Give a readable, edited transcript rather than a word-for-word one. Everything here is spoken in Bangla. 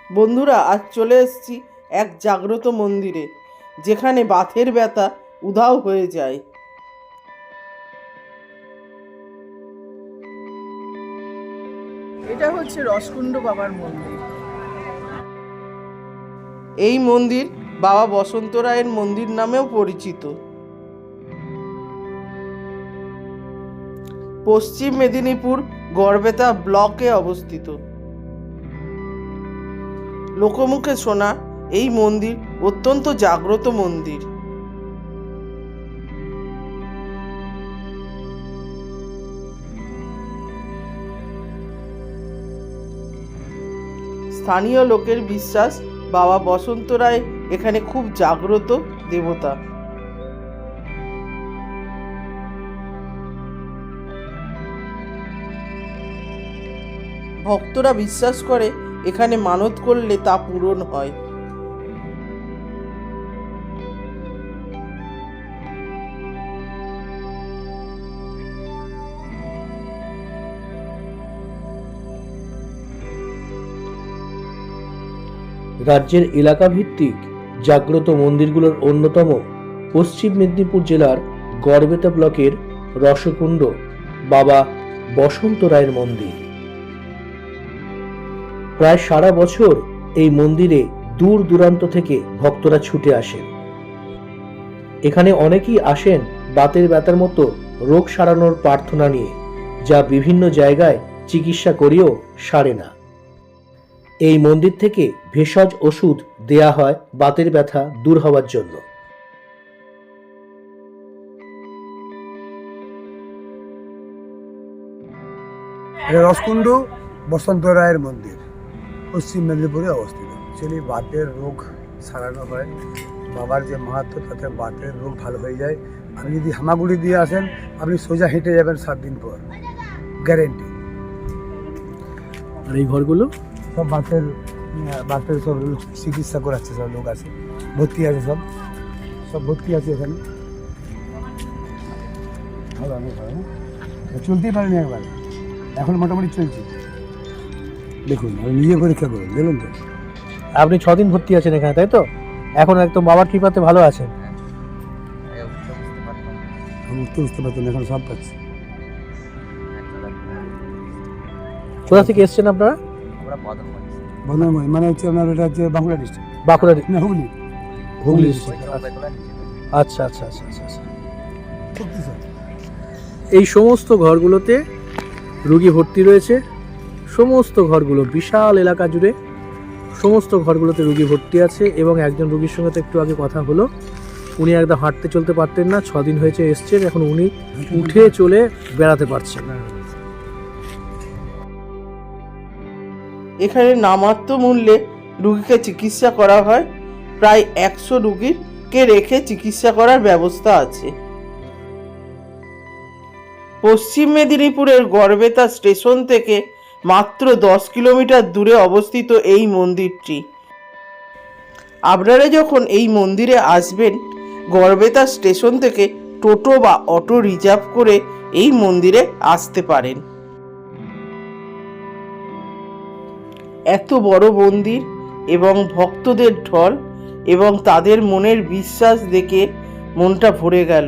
বন্ধুরা, আজ চলে এসেছি এক জাগ্রত মন্দিরে, যেখানে বাতের ব্যথা উধাও হয়ে যায়। এটা হচ্ছে রসকুণ্ড বাবার মন্দির। এই মন্দির বাবা বসন্ত রায়ের মন্দির নামেও পরিচিত। পশ্চিম মেদিনীপুর গড়বেতা ব্লকে অবস্থিত। লোকমুখে শোনা এই মন্দির অত্যন্ত জাগ্রত মন্দির। স্থানীয় লোকের বিশ্বাস, বাবা বসন্ত রায় এখানে খুব জাগ্রত দেবতা। ভক্তরা বিশ্বাস করে এখানে মানত করলে তা পূরণ হয়। রাজ্যের এলাকাভিত্তিক জাগ্রত মন্দিরগুলোর অন্যতম পশ্চিম মেদিনীপুর জেলার গড়বেতা ব্লকের রসকুণ্ড বাবা বসন্ত রায়ের মন্দির। প্রায় সারা বছর এই মন্দিরে দূর দূরান্ত থেকে ভক্তরা ছুটে আসেন। এখানে অনেকেই আসেন বাতের ব্যথার মতো রোগ সারানোর প্রার্থনা নিয়ে, যা বিভিন্ন জায়গায় চিকিৎসা করেও সারে না। এই মন্দির থেকে ভেষজ ওষুধ দেয়া হয় বাতের ব্যথা দূর হওয়ার জন্য। রসকুণ্ড বসন্ত রায়ের মন্দির পশ্চিম মেদিনীপুরে অবস্থিত। অ্যাকচুয়ালি বাতের রোগ সারানো হয়। বাবার যে মাহাত্ম্য, তাতে বাতের রোগ ভালো হয়ে যায়। আপনি যদি হামাগুড়ি দিয়ে আসেন, আপনি সোজা হেঁটে যাবেন 7 দিন পর, গ্যারেন্টি। আর এই ঘরগুলো সব বাতের সব চিকিৎসা করাচ্ছে, সব লোক আছে, ভর্তি আছে, সব ভর্তি আছে এখানে। ভালো, অনেক ভালো। চলতেই পারেনি একবার, এখন মোটামুটি চলছে। দেখুন, আমি নিজে পরীক্ষা করুন, দেখুন তো। আপনি 6 দিন ভর্তি আছেন এখানে, তাই তো? এখন একদম বাবার কৃপাতে ভালো আছেন। আমি বুঝতে পারতাম, এখন সব পাচ্ছি। কোথা থেকে এসছেন আপনারা? বদনময় মানে হচ্ছে আপনার, এটা হচ্ছে বাঁকুড়া ডিস্ট্রিক্ট। বাঁকুড়া না, হুগলি ডিস্ট্রিক্ট। আচ্ছা আচ্ছা আচ্ছা আচ্ছা আচ্ছা। শক্তিশালী। এই সমস্ত ঘরগুলোতে রোগী ভর্তি রয়েছে। সমস্ত ঘরগুলো বিশাল এলাকা জুড়ে সমস্ত ঘরগুলোতে রোগী ভর্তি আছে। এবং একজন রোগীর সঙ্গে তো একটু আগে কথা হলো, উনি একদম হাঁটতে চলতে পারতেন না, 6 দিন হয়েছে এসছেন, এখন উনি উঠে চলে বেড়াতে পারছেন। এখানে নামাত্ম মূল্যে রুগীকে চিকিৎসা করা হয়। প্রায় 100 রুগীকে রেখে চিকিৎসা করার ব্যবস্থা আছে। পশ্চিম মেদিনীপুরের গড়বেতা স্টেশন থেকে মাত্র 10 কিলোমিটার দূরে অবস্থিত এই মন্দিরটি। আপনারা যখন এই মন্দিরে আসবেন, গড়বেতা স্টেশন থেকে টোটো বা অটো রিজার্ভ করে এই মন্দিরে আসতে পারেন। এত বড় মন্দির এবং ভক্তদের ঢল এবং তাদের মনের বিশ্বাস দেখে মনটা ভরে গেল।